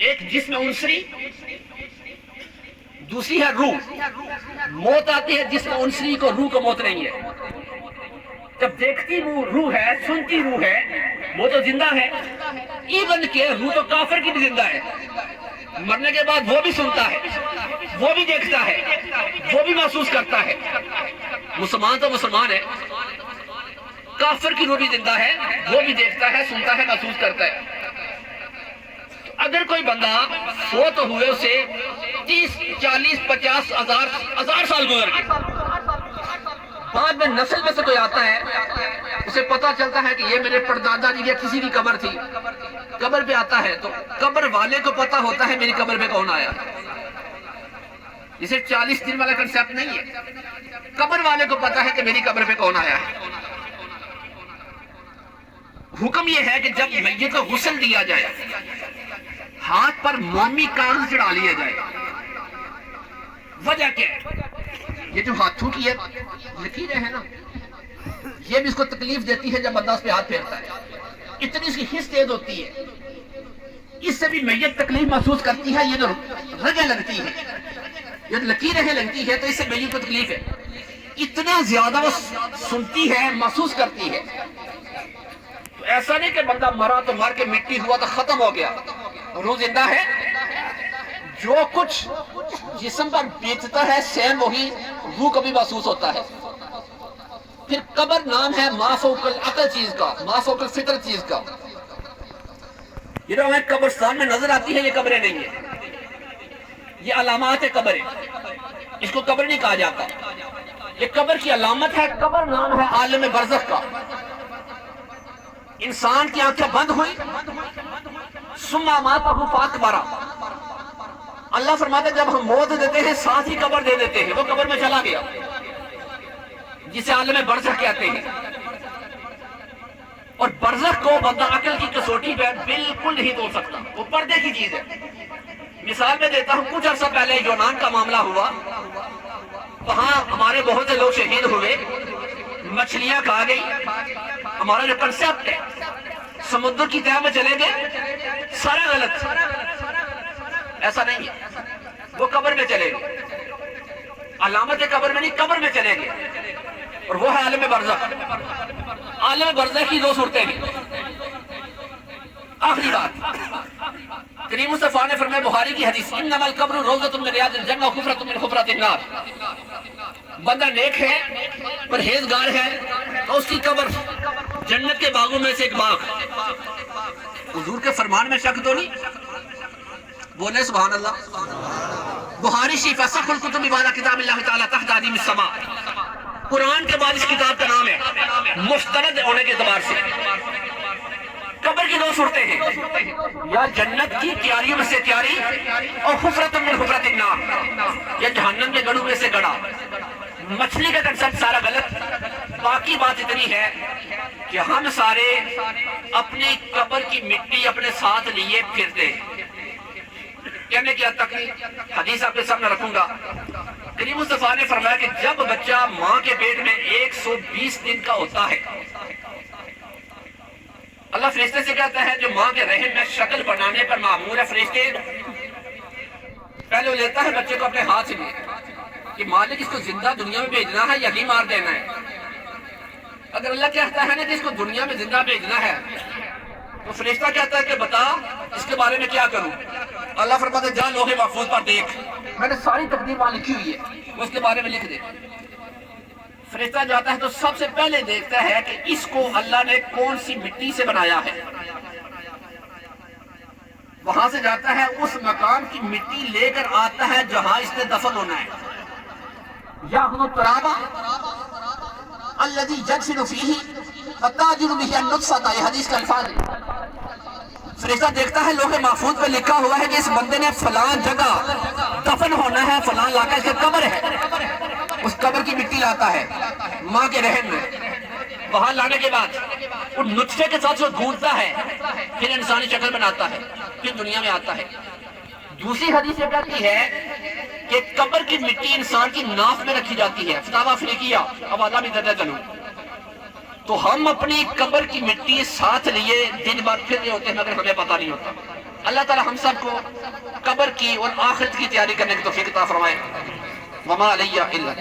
ایک جسم عنصری، دوسری ہے روح۔ موت آتی ہے جسم عنصری کو، روح کو موت نہیں ہے۔ جب دیکھتی وہ روح ہے، سنتی روح ہے، وہ تو زندہ ہے۔ ایون کہ روح تو کافر کی بھی زندہ ہے، مرنے کے بعد وہ بھی سنتا ہے، وہ بھی دیکھتا ہے، وہ بھی محسوس کرتا ہے۔ مسلمان تو مسلمان ہے، کافر کی روح بھی زندہ ہے، وہ بھی دیکھتا ہے، سنتا ہے، محسوس کرتا ہے۔ اگر کوئی بندہ فوت ہوئے اسے 30 40 50 ہزار سال گزر گئے، بعد میں نسل میں سے کوئی آتا ہے، اسے پتا چلتا ہے کہ یہ میرے پردادا جی یا کسی کی قبر تھی، قبر پہ آتا ہے تو قبر والے کو پتا ہوتا ہے میری قبر پہ کون آیا۔ اسے 40 دن والا کنسیپٹ نہیں ہے، قبر والے کو پتا ہے کہ میری قبر پہ کون آیا ہے۔ حکم یہ ہے کہ جب میت کو غسل دیا جائے، ہاتھ پر مومی کاغذ چڑھا لیا جائے۔ وجہ کیا ہے؟ یہ جو ہاتھوں کی لکیریں ہیں نا، یہ بھی اس کو تکلیف دیتی ہے جب بندہ اس پہ ہاتھ پھیرتا ہے، اتنی اس کی حس تیز ہوتی ہے، اس سے بھی میت تکلیف محسوس کرتی ہے۔ یہ جو رگیں لگتی ہے، یہ لکیریں لگتی ہے، تو اس سے میت کو تکلیف ہے، اتنا زیادہ وہ سنتی ہے، محسوس کرتی ہے۔ تو ایسا نہیں کہ بندہ مرا تو مر کے مٹی ہوا تو ختم ہو گیا، روح زندہ ہے۔ جو کچھ جسم پر بیتتا ہے سیم وہی روح کو بھی محسوس ہوتا ہے۔ پھر قبر نام ہے ما فوق العقل چیز کا، ما فوق الفطر چیز کا۔ یہ جو ہمیں قبرستان میں نظر آتی ہے یہ قبریں نہیں ہیں، یہ علامات قبر ہے، اس کو قبر نہیں کہا جاتا، یہ قبر کی علامت ہے۔ قبر نام ہے عالم برزخ کا۔ انسان کی آنکھیں بند ہوئی، ثم اماتہ فاکبرہ، اللہ فرماتا ہے جب ہم موت دیتے ہیں ساتھ ہی قبر دے دیتے ہیں، وہ قبر میں چلا گیا، جسے عالم برزخ کہتے ہیں۔ اور برزخ کو بندہ عقل کی کسوٹی پہ بالکل نہیں توڑ سکتا، وہ پردے کی چیز ہے۔ مثال میں دیتا ہوں، کچھ عرصہ پہلے یونان کا معاملہ ہوا، وہاں ہمارے بہت سے لوگ شہید ہوئے، مچھلیاں کھا گئی۔ ہمارا جو کنسیپٹ ہے سمندر کی تہہ میں چلے گئے، سارا غلط، ایسا نہیں ہے، وہ قبر میں چلے گئے، علامت قبر میں نہیں، قبر میں چلے گئے، اور وہ ہے عالم برزخ۔ عالم برزخ کی دو صورتیں ہیں۔ آخری بات، کریم مصطفیٰ نے فرمایا، بخاری کی حدیث، انما القبر روضۃ من ریاض الجنہ وحفرۃ من حفرات النار۔ بندہ نیک ہے، پرہیزگار ہے، تو اس کی قبر جنت کے باغوں میں سے ایک باغ۔ حضور کے فرمان میں شک تو نہیں؟ بولے سبحان اللہ۔ بخاری شریف اصح الکتب بعد کتاب اللہ تعالیٰ تحت عدیم السماء، قرآن کے بعد اس کتاب کا نام ہے، مستند ہونے کے اعتبار سے۔ قبر کی دو صورتیں ہیں، یا جنت کی کیاریوں میں سے کیاری، اور حفرۃ من حفرات النار، یا جہنم کے گڑھوں میں سے گڑھا۔ مچھلی کا کنسپٹ سارا غلط۔ باقی بات اتنی ہے کہ ہم سارے اپنی قبر کی مٹی اپنے ساتھ لیے پھرتے ہیں۔ کہنے کی حد تک نہیں، حدیث آپ کے سامنے رکھوں گا۔ کریم مصطفیٰ نے فرمایا کہ جب بچہ ماں کے پیٹ میں 120 دن کا ہوتا ہے، اللہ فرشتے سے کہتا ہے جو ماں کے رحم میں شکل بنانے پر معمور ہے، فرشتے پہلے وہ لیتا ہے بچے کو اپنے ہاتھ سے کہ مالک اس کو زندہ دنیا میں بھیجنا ہے یا ہی مار دینا ہے۔ اگر اللہ کہتا ہے نا کہ اس کو دنیا میں زندہ بھیجنا ہے، تو فرشتہ کہتا ہے کہ بتا اس کے بارے میں کیا کروں؟ اللہ فرماتا ہے جا لوح محفوظ پر دیکھ، میں نے ساری تقدیر وہاں لکھی ہوئی ہے، وہ اس کے بارے میں لکھ دے۔ فرشتہ جاتا ہے تو سب سے پہلے دیکھتا ہے کہ اس کو اللہ نے کون سی مٹی سے بنایا ہے، وہاں سے جاتا ہے اس مقام کی مٹی لے کر آتا ہے جہاں اس نے دفن ہونا ہے۔ یاخذ التراب الذي يدفن فيه فتاجر به النطفة، یہ حدیث کا الفاظ ہے۔ فرشتہ دیکھتا ہے لوح محفوظ پہ لکھا ہوا ہے کہ اس بندے نے فلاں جگہ دفن ہونا ہے، فلاں علاقہ اس کی قبر ہے، اس قبر کی مٹی لاتا ہے ماں کے رحم میں۔ وہاں لانے کے بعد وہ نطفے کے ساتھ گھونٹتا ہے، پھر انسانی شکل بناتا ہے، پھر دنیا میں آتا ہے۔ دوسری حدیث یہ کہتی ہے کہ قبر کی مٹی انسان کی ناف میں رکھی جاتی ہے، فتاوی افریقیہ، حوالہ بھی درج کروں۔ تو ہم اپنی قبر کی مٹی ساتھ لیے دن بھر پھر رہے ہوتے ہیں مگر ہمیں پتہ نہیں ہوتا۔ اللہ تعالی ہم سب کو قبر کی اور آخرت کی تیاری کرنے کی توفیق عطا فرمائے۔ وما علیہ الا